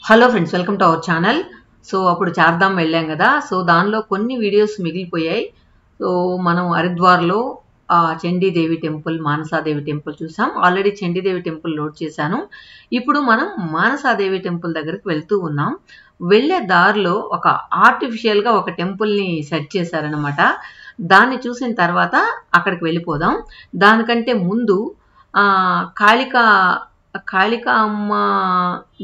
Hello friends, welcome to our channel. So అప్పుడు చార్ధామ్ వెళ్ళాం కదా. సో దానిలో కొన్ని వీడియోస్ మిగిలిపోయాయి. సో మనం హరిద్వార్లో చండీదేవి టెంపుల్, మానసాదేవి టెంపుల్ చూసాం. ఆల్రెడీ చండీదేవి టెంపుల్ లోడ్ చేశాను. ఇప్పుడు మనం మానసాదేవి టెంపుల్ దగ్గరికి వెళ్తూ ఉన్నాం. వెళ్ళే దారిలో ఒక ఆర్టిఫిషియల్గా ఒక టెంపుల్ని సెట్ చేశారనమాట. దాన్ని చూసిన తర్వాత అక్కడికి వెళ్ళిపోదాం. దానికంటే ముందు కాళికా అమ్మ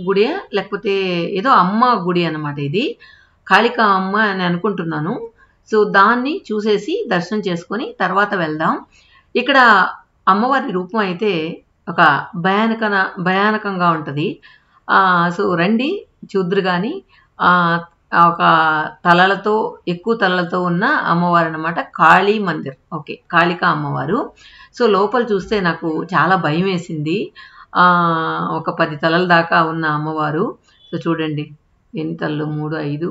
గుడి, లేకపోతే ఏదో అమ్మ గుడి అన్నమాట. ఇది కాళికా అమ్మ అని అనుకుంటున్నాను. సో దాన్ని చూసేసి దర్శనం చేసుకొని తర్వాత వెళ్దాం. ఇక్కడ అమ్మవారి రూపం అయితే ఒక భయానకంగా ఉంటుంది. సో రండి చూద్దురు కానీ. ఒక ఎక్కువ తలలతో ఉన్న అమ్మవారు అన్నమాట. కాళీ మందిర్, ఓకే, కాళికా అమ్మవారు. సో లోపల చూస్తే నాకు చాలా భయం వేసింది. ఒక 10 తలల దాకా ఉన్న అమ్మవారు. సో చూడండి ఎన్ని తలలు, 3, 5,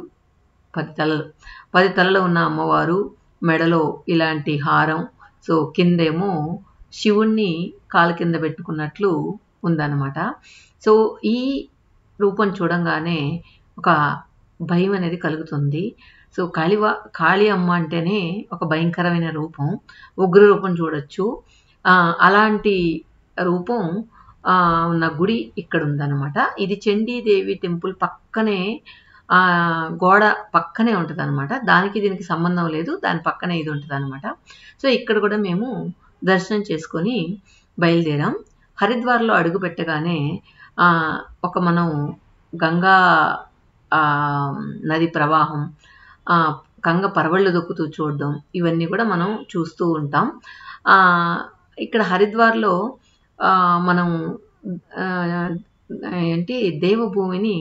10 తలలు ఉన్న అమ్మవారు. మెడలో ఇలాంటి హారం. సో కిందేమో శివుణ్ణి కాలు కింద పెట్టుకున్నట్లు ఉందన్నమాట. సో ఈ రూపం చూడంగానే ఒక భయం అనేది కలుగుతుంది. సో కాళీ అమ్మ అంటేనే ఒక భయంకరమైన రూపం, ఉగ్ర రూపం చూడొచ్చు. అలాంటి రూపం ఉన్న గుడి ఇక్కడ ఉందన్నమాట. ఇది చండీదేవి టెంపుల్ పక్కనే, గోడ పక్కనే ఉంటుంది అనమాట. దానికి దీనికి సంబంధం లేదు, దాని పక్కనే ఇది ఉంటుంది అనమాట. సో ఇక్కడ కూడా మేము దర్శనం చేసుకొని బయలుదేరాం. హరిద్వార్లో అడుగు పెట్టగానే మనం గంగా నది ప్రవాహం, గంగ పరవళ్ళు దొక్కుతూ చూడడం, ఇవన్నీ కూడా మనం చూస్తూ ఉంటాం. ఇక్కడ హరిద్వార్లో మనం దేవభూమిని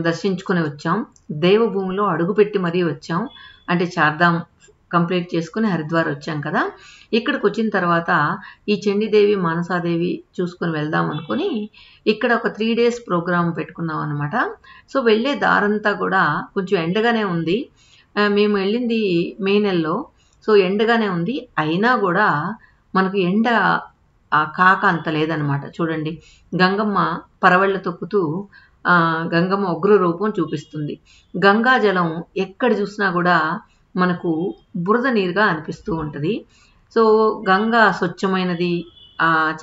దర్శించుకొని వచ్చాం. దేవభూమిలో అడుగుపెట్టి మరీ వచ్చాం. అంటే చార్ధామ్ కంప్లీట్ చేసుకుని హరిద్వార్ వచ్చాం కదా. ఇక్కడికి వచ్చిన తర్వాత ఈ చండీదేవి, మానసాదేవి చూసుకొని వెళ్దాం అనుకుని ఇక్కడ ఒక 3 days ప్రోగ్రామ్ పెట్టుకున్నాం అనమాట. సో వెళ్ళే దారంతా కూడా కొంచెం ఎండగానే ఉంది. మేము వెళ్ళింది మే నెలలో. సో ఎండగానే ఉంది. అయినా కూడా మనకు ఎండ కాక అంత లేదనమాట. చూడండి, గంగమ్మ పరవళ్ళ తొక్కుతూ గంగమ్మ ఉగ్ర రూపం చూపిస్తుంది. గంగా జలం ఎక్కడ చూసినా కూడా మనకు బురద నీరుగా అనిపిస్తూ ఉంటుంది. సో గంగా స్వచ్ఛమైనది,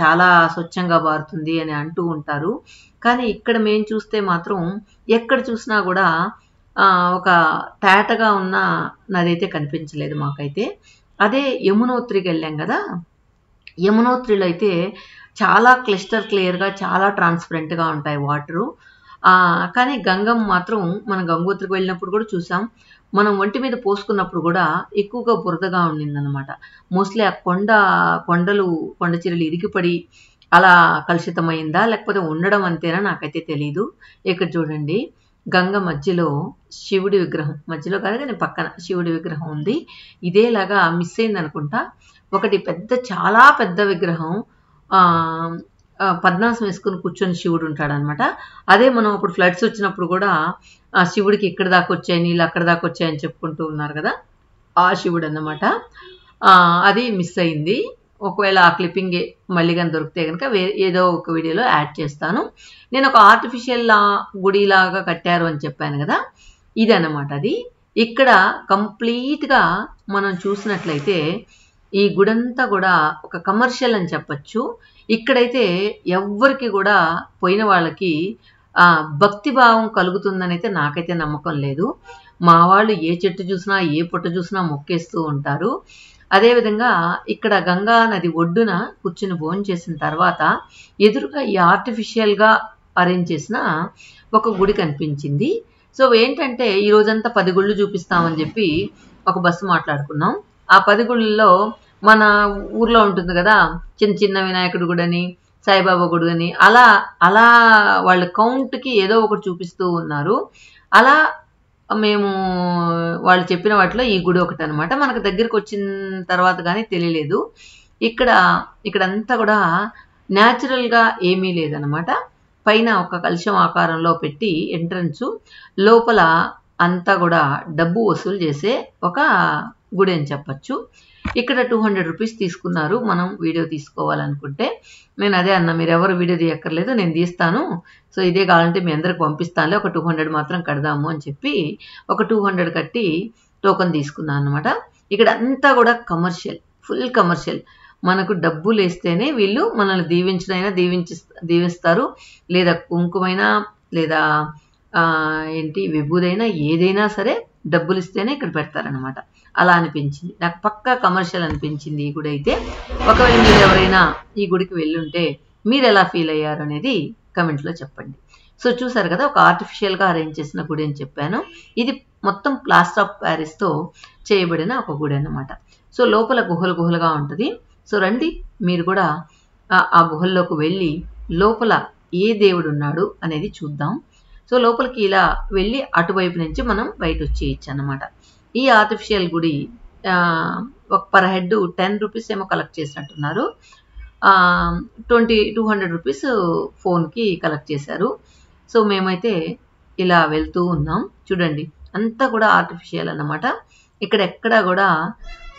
చాలా స్వచ్ఛంగా బారుతుంది అని అంటూ ఉంటారు. కానీ ఇక్కడ మేము చూస్తే మాత్రం ఎక్కడ చూసినా కూడా ఒక తేటగా ఉన్న నది అయితే కనిపించలేదు మాకైతే. అదే యమునోత్రికి వెళ్ళాం కదా. యమునోత్రిలో అయితే చాలా క్లియర్గా, చాలా ట్రాన్స్పరెంట్గా ఉంటాయి వాటరు. కానీ గంగమ్మ మాత్రం మనం గంగోత్రికి వెళ్ళినప్పుడు కూడా చూసాం. మనం ఒంటి మీద పోసుకున్నప్పుడు కూడా ఎక్కువగా బురదగా ఉండిందనమాట. మోస్ట్లీ ఆ కొండ చీరలు ఇరిగిపడి అలా కలుషితమైందా, లేకపోతే ఉండడం అంతేనా నాకైతే తెలీదు. ఇక్కడ చూడండి, గంగ మధ్యలో శివుడి విగ్రహం, మధ్యలో కాదు కానీ పక్కన శివుడి విగ్రహం ఉంది. ఇదేలాగా మిస్ అయింది అనుకుంటా. ఒకటి చాలా పెద్ద విగ్రహం, పద్మాసం వేసుకుని కూర్చొని శివుడు ఉంటాడనమాట. అదే మనం అప్పుడు ఫ్లడ్స్ వచ్చినప్పుడు కూడా శివుడికి ఇక్కడ దాకా వచ్చాయి, నీళ్ళు అక్కడ దాకా వచ్చాయని చెప్పుకుంటూ ఉన్నారు కదా, ఆ శివుడు అన్నమాట. అది మిస్ అయింది. ఒకవేళ ఆ క్లిప్పింగ్ మళ్ళీ కానీ దొరికితే కనుక ఏదో ఒక వీడియోలో యాడ్ చేస్తాను. నేను ఒక ఆర్టిఫిషియల్ గుడిలాగా కట్టారు అని చెప్పాను కదా, ఇదన్నమాట అది. ఇక్కడ కంప్లీట్గా మనం చూసినట్లయితే ఈ గుడంతా కూడా ఒక కమర్షియల్ అని చెప్పచ్చు. ఇక్కడైతే ఎవ్వరికి కూడా పోయిన వాళ్ళకి భక్తి భావం కలుగుతుందని అయితే నాకైతే నమ్మకం లేదు. మా వాళ్ళు ఏ చెట్టు చూసినా, ఏ పుట్ట చూసినా మొక్కేస్తూ ఉంటారు. అదేవిధంగా ఇక్కడ గంగా నది ఒడ్డున కూర్చుని భోజనం చేసిన తర్వాత ఎదురుగా ఈ ఆర్టిఫిషియల్గా అరేంజ్ చేసిన ఒక గుడి కనిపించింది. సో ఏంటంటే ఈ రోజంతా 10 గుళ్ళు చూపిస్తామని చెప్పి ఒక బస్సు మాట్లాడుకున్నాం. ఆ 10 గుళ్ళల్లో మన ఊర్లో ఉంటుంది కదా, చిన్న వినాయకుడి గుడి అని, సాయిబాబా గుడి అని, అలా వాళ్ళ కౌంట్కి ఏదో ఒకటి చూపిస్తూ ఉన్నారు. అలా మేము వాళ్ళు చెప్పిన వాటిలో ఈ గుడి ఒకటి అనమాట. మనకు దగ్గరికి వచ్చిన తర్వాత కానీ తెలియలేదు. ఇక్కడంతా కూడా న్యాచురల్గా ఏమీ లేదనమాట. పైన ఒక కలశం ఆకారంలో పెట్టి ఎంట్రన్స్, లోపల అంతా కూడా డబ్బు వసూలు చేసే ఒక గుడి అని చెప్పచ్చు. ఇక్కడ 200 రూపీస్ తీసుకున్నారు మనం వీడియో తీసుకోవాలనుకుంటే. నేను అదే అన్నా, మీరు ఎవరు వీడియో తీయక్కర్లేదు, నేను తీస్తాను, సో ఇదే కావాలంటే మీ అందరికి పంపిస్తానులే, ఒక 200 మాత్రం కడదాము అని చెప్పి ఒక 200 కట్టి టోకెన్ తీసుకున్నాను అనమాట. ఇక్కడ అంతా కూడా కమర్షియల్, ఫుల్ కమర్షియల్. మనకు డబ్బులు వేస్తేనే వీళ్ళు మనల్ని దీవిస్తారు, లేదా కుంకుమైనా లేదా ఏంటి విభూదైనా ఏదైనా సరే డబ్బులు ఇస్తేనే ఇక్కడ పెడతారనమాట. అలా అనిపించింది నాకు, పక్కా కమర్షియల్ అనిపించింది ఈ గుడి అయితే. ఒకవేళ మీరు ఎవరైనా ఈ గుడికి వెళ్ళుంటే మీరు ఎలా ఫీల్ అయ్యారు అనేది కమెంట్లో చెప్పండి. సో చూసారు కదా, ఒక ఆర్టిఫిషియల్గా అరేంజ్ చేసిన గుడి అని చెప్పాను. ఇది మొత్తం ప్లాస్టర్ ఆఫ్ ప్యారిస్తో చేయబడిన ఒక గుడి అన్నమాట. సో లోపల గుహలుగా ఉంటుంది. సో రండి మీరు కూడా ఆ గుహల్లోకి వెళ్ళి లోపల ఏ దేవుడు ఉన్నాడు అనేది చూద్దాం. సో లోపలికి ఇలా వెళ్ళి అటువైపు నుంచి మనం బయట వచ్చేయచ్చు అన్నమాట. ఈ ఆర్టిఫిషియల్ గుడి ఒక పర్ హెడ్ 10 రూపీస్ ఏమో కలెక్ట్ చేసినట్టున్నారు. 200 రూపీస్ ఫోన్కి కలెక్ట్ చేశారు. సో మేమైతే ఇలా వెళ్తూ ఉన్నాం. చూడండి అంతా కూడా ఆర్టిఫిషియల్ అన్నమాట. ఇక్కడ ఎక్కడా కూడా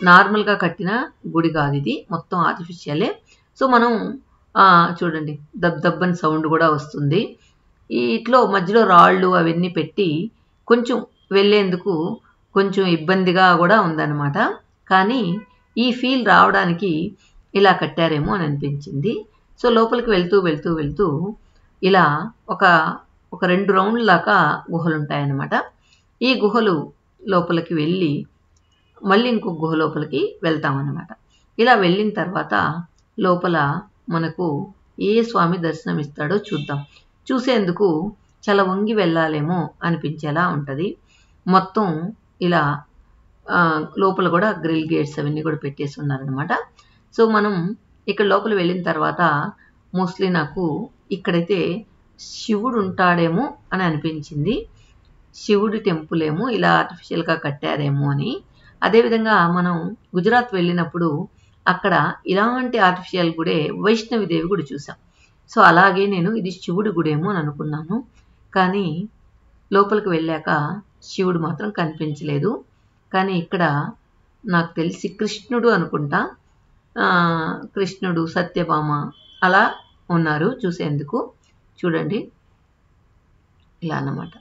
నార్మల్గా కట్టిన గుడి కాదు, ఇది మొత్తం ఆర్టిఫిషియలే. సో మనం చూడండి దబ్బని సౌండ్ కూడా వస్తుంది. ఇట్లో మధ్యలో రాళ్ళు అవన్నీ పెట్టి కొంచెం వెళ్ళేందుకు కొంచెం ఇబ్బందిగా కూడా ఉందన్నమాట. కానీ ఈ ఫీల్ రావడానికి ఇలా కట్టారేమో అని అనిపించింది. సో లోపలికి వెళ్తూ ఇలా ఒక 2 రౌండ్ల దాకా గుహలు ఉంటాయన్నమాట. ఈ గుహలు లోపలికి వెళ్ళి మళ్ళీ ఇంకొక గుహ లోపలికి వెళ్తామన్నమాట. ఇలా వెళ్ళిన తర్వాత లోపల మనకు ఏ స్వామి దర్శనం ఇస్తాడో చూద్దాం. చూసేందుకు చాలా వంగి వెళ్ళాలేమో అనిపించేలా ఉంటుంది. మొత్తం ఇలా లోపల కూడా గ్రిల్ గేట్స్ అవన్నీ కూడా పెట్టేసి ఉన్నారనమాట. సో మనం ఇక్కడ లోపల వెళ్ళిన తర్వాత మోస్ట్లీ నాకు ఇక్కడైతే శివుడు ఉంటాడేమో అని అనిపించింది. శివుడి టెంపుల్ ఏమో ఇలా ఆర్టిఫిషియల్గా కట్టారేమో అని. అదేవిధంగా మనం గుజరాత్ వెళ్ళినప్పుడు అక్కడ ఇలాంటి ఆర్టిఫిషియల్ గుడే వైష్ణవిదేవి గుడి చూసాం. సో అలాగే నేను ఇది శివుడి గుడేమో అని అనుకున్నాను. కానీ లోపలికి వెళ్ళాక శివుడు మాత్రం కనిపించలేదు. కానీ ఇక్కడ నాకు తెలిసి కృష్ణుడు అనుకుంటా, కృష్ణుడు సత్యభామ అలా ఉన్నారు చూసేందుకు. చూడండి ఇలా అన్నమాట.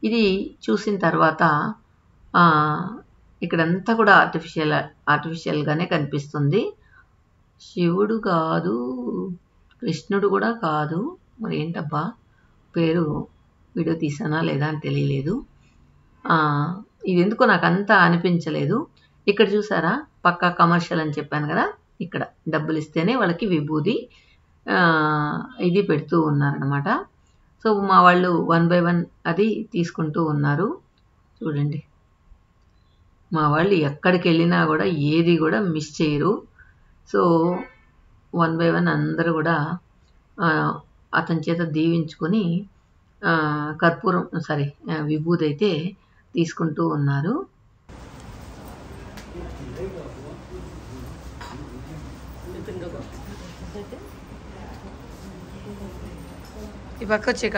ఇది చూసిన తర్వాత ఇక్కడంతా కూడా ఆర్టిఫిషియల్గానే కనిపిస్తుంది. శివుడు కాదు, కృష్ణుడు కూడా కాదు, మరి ఏంటబ్బా పేరు, వీడియో తీసానా లేదా అని తెలియలేదు. ఇది ఎందుకో నాకు అంతా అనిపించలేదు. ఇక్కడ చూసారా పక్కా కమర్షియల్ అని చెప్పాను కదా, ఇక్కడ డబ్బులు ఇస్తేనే వాళ్ళకి విభూది ఇది పెడుతూ ఉన్నారనమాట. సో మా వాళ్ళు 1 by 1 అది తీసుకుంటూ ఉన్నారు. చూడండి మా వాళ్ళు ఎక్కడికి వెళ్ళినా కూడా ఏది కూడా మిస్ చేయరు. సో 1 by 1 అందరూ కూడా అతని చేత దీవించుకొని విభూది అయితే తీసుకుంటూ ఉన్నారు. ఈ పక్క వచ్చేక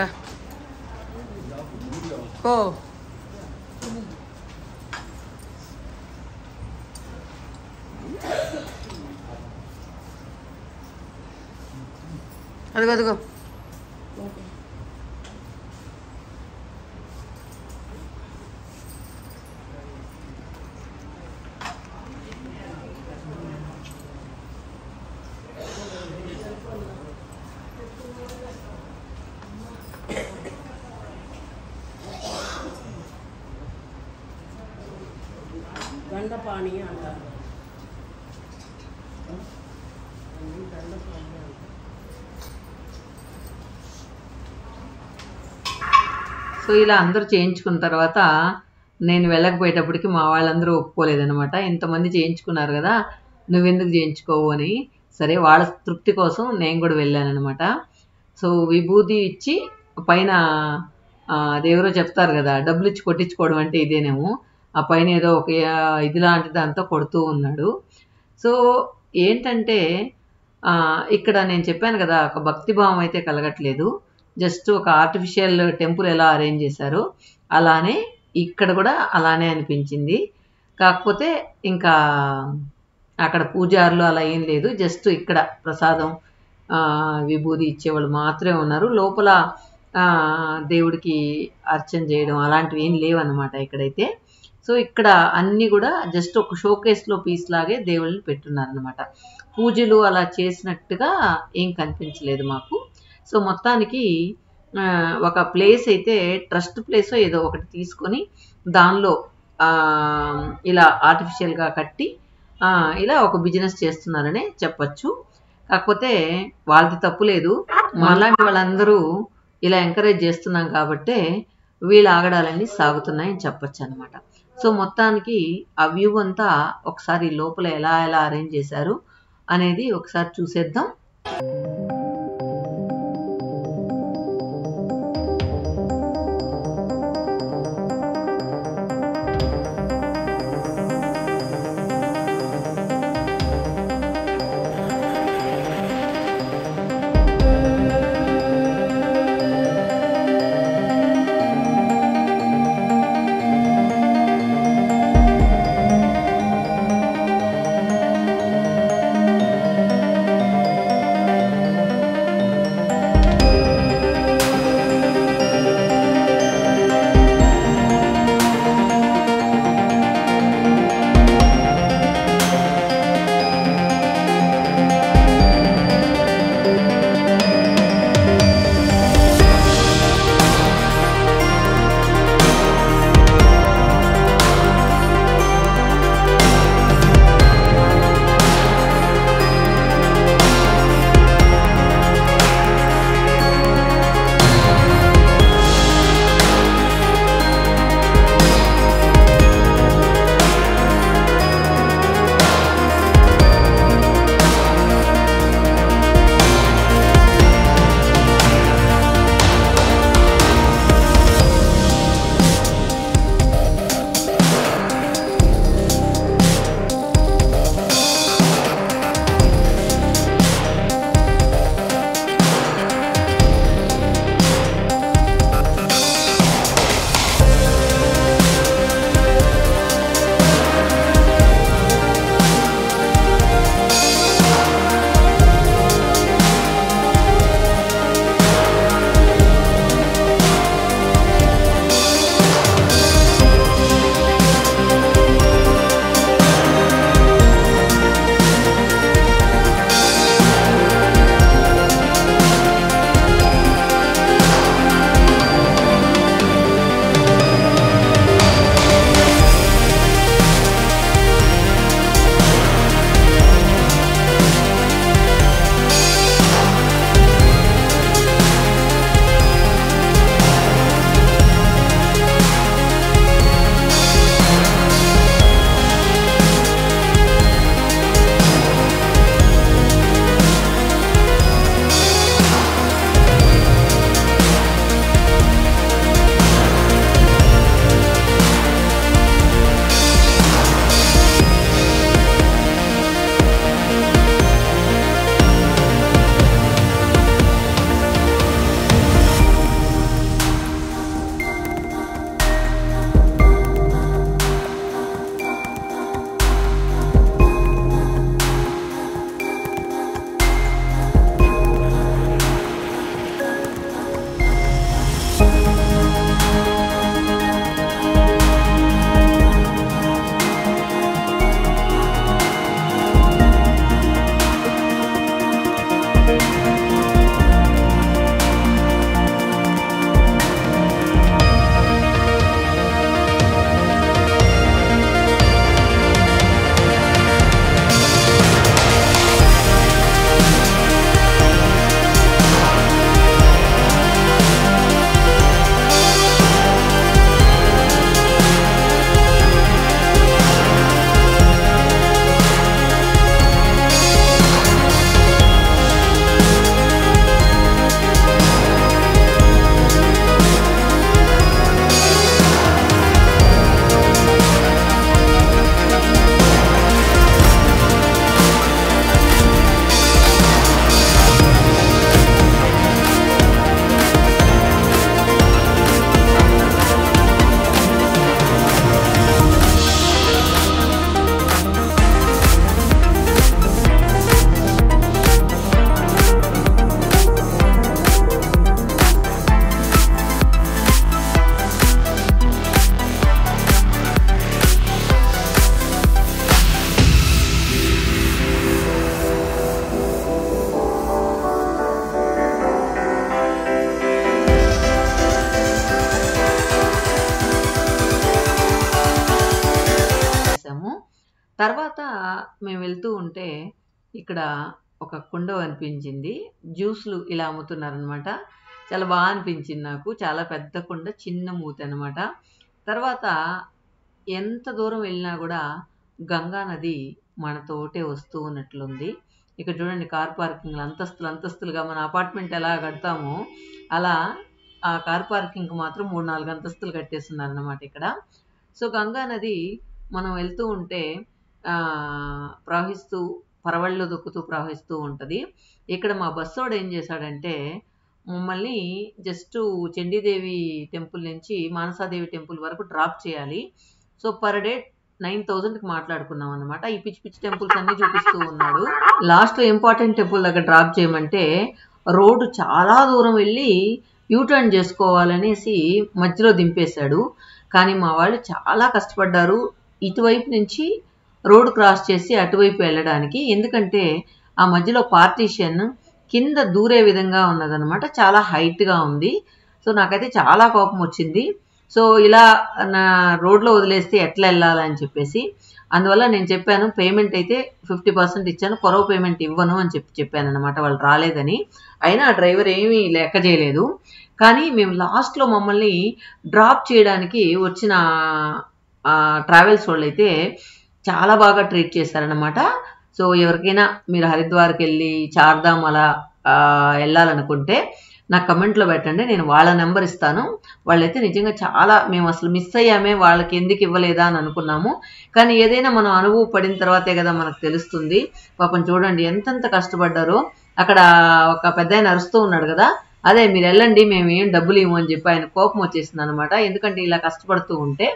ఓ అదిగో దండపాణి అంటారు. సో ఇలా అందరూ చేయించుకున్న తర్వాత నేను వెళ్ళకపోయేటప్పటికి మా వాళ్ళందరూ ఒప్పుకోలేదనమాట. ఇంతమంది చేయించుకున్నారు కదా నువ్వెందుకు చేయించుకోవు అని. సరే వాళ్ళ తృప్తి కోసం నేను కూడా వెళ్ళానమాట. సో విభూది ఇచ్చి పైన అదేవరో చెప్తారు కదా డబ్బులు ఇచ్చి కొట్టించుకోవడం అంటే ఇదేనేమో, ఆ పైన ఏదో ఒక ఇది లాంటి దాంతో కొడుతూ ఉన్నాడు. సో ఏంటంటే ఇక్కడ నేను చెప్పాను కదా ఒక భక్తిభావం అయితే కలగట్లేదు. జస్ట్ ఒక ఆర్టిఫిషియల్ టెంపుల్ ఎలా అరేంజ్ చేశారో అలానే ఇక్కడ కూడా అలానే అనిపించింది. కాకపోతే ఇంకా అక్కడ పూజారులు అలా ఏం లేదు, జస్ట్ ఇక్కడ ప్రసాదం విభూది ఇచ్చేవాళ్ళు మాత్రమే ఉన్నారు. లోపల దేవుడికి అర్చన చేయడం అలాంటివి ఏం లేవన్నమాట ఇక్కడైతే. సో ఇక్కడ అన్నీ కూడా జస్ట్ ఒక షోకేస్లో పీస్ లాగే దేవుళ్ళని పెట్టున్నారనమాట. పూజలు అలా చేసినట్టుగా ఏం కనిపించలేదు మాకు. సో మొత్తానికి ఒక ప్లేస్ అయితే ట్రస్ట్ ప్లేస్ ఏదో ఒకటి తీసుకొని దానిలో ఇలా ఆర్టిఫిషియల్గా కట్టి ఇలా ఒక బిజినెస్ చేస్తున్నారనే చెప్పచ్చు. కాకపోతే వాళ్ళది తప్పు లేదు, మనలాంటి వాళ్ళందరూ ఇలా ఎంకరేజ్ చేస్తున్నాం కాబట్టి వీళ్ళ ఆగడాలన్నీ సాగుతున్నాయని చెప్పచ్చు అనమాట. సో మొత్తానికి ఆ వ్యూ అంతా ఒకసారి లోపల ఎలా ఎలా అరేంజ్ చేశారు అనేది ఒకసారి చూసేద్దాం. మేము వెళ్తూ ఉంటే ఇక్కడ ఒక కుండ అనిపించింది. జ్యూస్లు ఇలా అమ్ముతున్నారనమాట. చాలా బాగా అనిపించింది నాకు. చాలా పెద్ద కుండ, చిన్న మూత అనమాట. తర్వాత ఎంత దూరం వెళ్ళినా కూడా గంగా నది మనతోటే వస్తూ ఉన్నట్లుంది. ఇక్కడ చూడండి కార్ పార్కింగ్లు అంతస్తులు అంతస్తులుగా మన అపార్ట్మెంట్ ఎలా కడతామో అలా ఆ కార్ పార్కింగ్ మాత్రం 3-4 అంతస్తులు కట్టేస్తున్నారన్నమాట ఇక్కడ. సో గంగా నది మనం వెళ్తూ ఉంటే ప్రవహిస్తూ పరవళ్ళు దొక్కుతూ ప్రవహిస్తూ ఉంటుంది. ఇక్కడ మా బస్సోడు ఏం చేశాడంటే మమ్మల్ని జస్ట్ చండీదేవి టెంపుల్ నుంచి మానసాదేవి టెంపుల్ వరకు డ్రాప్ చేయాలి. సో పర్ డే 9,000కి మాట్లాడుకున్నాం అనమాట. ఈ పిచ్చి పిచ్చి టెంపుల్స్ అన్ని చూపిస్తూ ఉన్నాడు. లాస్ట్ ఇంపార్టెంట్ టెంపుల్ దగ్గర డ్రాప్ చేయమంటే రోడ్డు చాలా దూరం వెళ్ళి యూటర్న్ చేసుకోవాలనేసి మధ్యలో దింపేశాడు. కానీ మా వాళ్ళు చాలా కష్టపడ్డారు ఇటువైపు నుంచి రోడ్డు క్రాస్ చేసి అటువైపు వెళ్ళడానికి. ఎందుకంటే ఆ మధ్యలో పార్టీషన్ కింద దూరే విధంగా ఉన్నదనమాట. చాలా హైట్గా ఉంది. సో నాకైతే చాలా కోపం వచ్చింది. సో ఇలా నా రోడ్లో వదిలేస్తే ఎట్లా వెళ్ళాలని చెప్పేసి అందువల్ల నేను చెప్పాను, పేమెంట్ అయితే 50% ఇచ్చాను, కొరవ పేమెంట్ ఇవ్వను అని చెప్పాను అనమాట. వాళ్ళు రాలేదని. అయినా ఆ డ్రైవర్ ఏమీ లెక్క చేయలేదు. కానీ మేము లాస్ట్లో మమ్మల్ని డ్రాప్ చేయడానికి వచ్చిన ట్రావెల్స్ వాళ్ళు అయితే చాలా బాగా ట్రీట్ చేశారనమాట. సో ఎవరికైనా మీరు హరిద్వార్కి వెళ్ళి చార్ధామ్ అలా వెళ్ళాలనుకుంటే నాకు కమెంట్లో పెట్టండి, నేను వాళ్ళ నెంబర్ ఇస్తాను. వాళ్ళైతే నిజంగా చాలా మేము అసలు మిస్ అయ్యామే, వాళ్ళకి ఎందుకు ఇవ్వలేదా అని అనుకున్నాము. కానీ ఏదైనా మనం అనుభవం పడిన తర్వాతే కదా మనకు తెలుస్తుంది. పాపం చూడండి ఎంతెంత కష్టపడ్డారో. అక్కడ ఒక పెద్ద ఆయన అరుస్తూ ఉన్నాడు కదా, అదే మీరు వెళ్ళండి మేము ఏం డబ్బులు ఇవ్వమని చెప్పి ఆయన కోపం వచ్చేసింది అనమాట. ఎందుకంటే ఇలా కష్టపడుతూ ఉంటే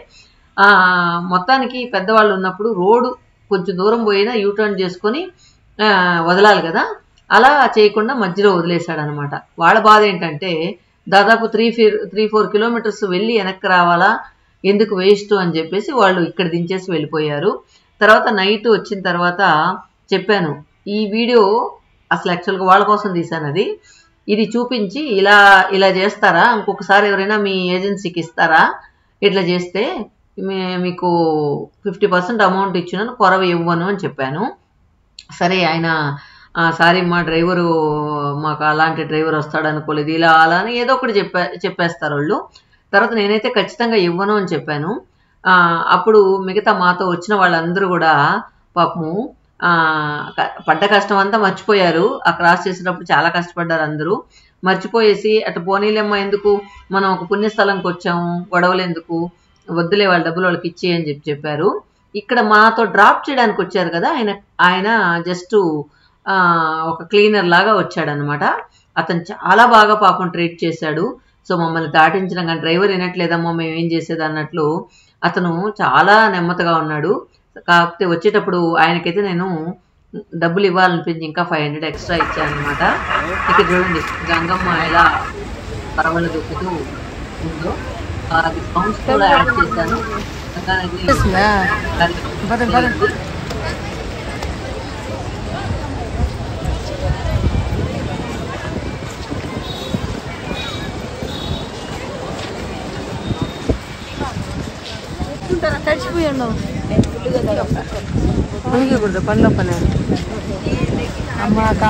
మొత్తానికి పెద్దవాళ్ళు ఉన్నప్పుడు రోడ్డు కొంచెం దూరం పోయినా యూటర్న్ చేసుకొని వదలాలి కదా, అలా చేయకుండా మధ్యలో వదిలేశాడు అనమాట. వాళ్ళ బాధ ఏంటంటే దాదాపు 3-4 కిలోమీటర్స్ వెళ్ళి వెనక్కి రావాలా, ఎందుకు వేస్ట్ అని చెప్పేసి వాళ్ళు ఇక్కడ దించేసి వెళ్ళిపోయారు. తర్వాత నైట్ వచ్చిన తర్వాత చెప్పాను, ఈ వీడియో అసలు యాక్చువల్గా వాళ్ళ కోసం తీశాను. అది ఇది చూపించి ఇలా ఇలా చేస్తారా, ఇంకొకసారి ఎవరైనా మీ ఏజెన్సీకి ఇస్తారా, ఇట్లా చేస్తే మీకు 50% అమౌంట్ ఇచ్చినాను, కొరవ ఇవ్వను అని చెప్పాను. సరే ఆయన సారీ మా డ్రైవరు మాకు అలాంటి డ్రైవర్ వస్తాడు అనుకోలేదు, ఇలా అలా అని ఏదో ఒకటి చెప్పేస్తారు వాళ్ళు. తర్వాత నేనైతే ఖచ్చితంగా ఇవ్వను అని చెప్పాను. అప్పుడు మిగతా మాతో వచ్చిన వాళ్ళందరూ కూడా పాపము పడ్డ కష్టం అంతా మర్చిపోయారు. ఆ క్రాస్ చేసేటప్పుడు చాలా కష్టపడ్డారు అందరూ. మర్చిపోయేసి అటు పోనీలేమ్మా, ఎందుకు మనం ఒక పుణ్యస్థలంకి వచ్చాము, గొడవలు ఎందుకు, వద్దులే వాళ్ళ డబ్బులు వాళ్ళకి ఇచ్చి అని చెప్పారు. ఇక్కడ మాతో డ్రాప్ చేయడానికి వచ్చారు కదా ఆయన జస్ట్ ఒక క్లీనర్ లాగా వచ్చాడనమాట. అతను చాలా బాగా పాపం ట్రీట్ చేశాడు. సో మమ్మల్ని దాటించడం కానీ డ్రైవర్ వినట్లేదమ్మా మేము ఏం చేసేది అన్నట్లు అతను చాలా నెమ్మదిగా ఉన్నాడు. కాకపోతే వచ్చేటప్పుడు ఆయనకైతే నేను డబ్బులు ఇవ్వాలనిపించి ఇంకా 500 ఎక్స్ట్రా ఇచ్చాను అనమాట. ఇక్కడ చూడండి గంగమ్మ ఎలా పరవళ్ళు దొక్కుతూ ఉందో, అది సౌండ్స్ కూడా యాడ్ చేశాను. తడిచిపోయి ఉండవు మునిగకూడదు పనిలో పని అమ్మాక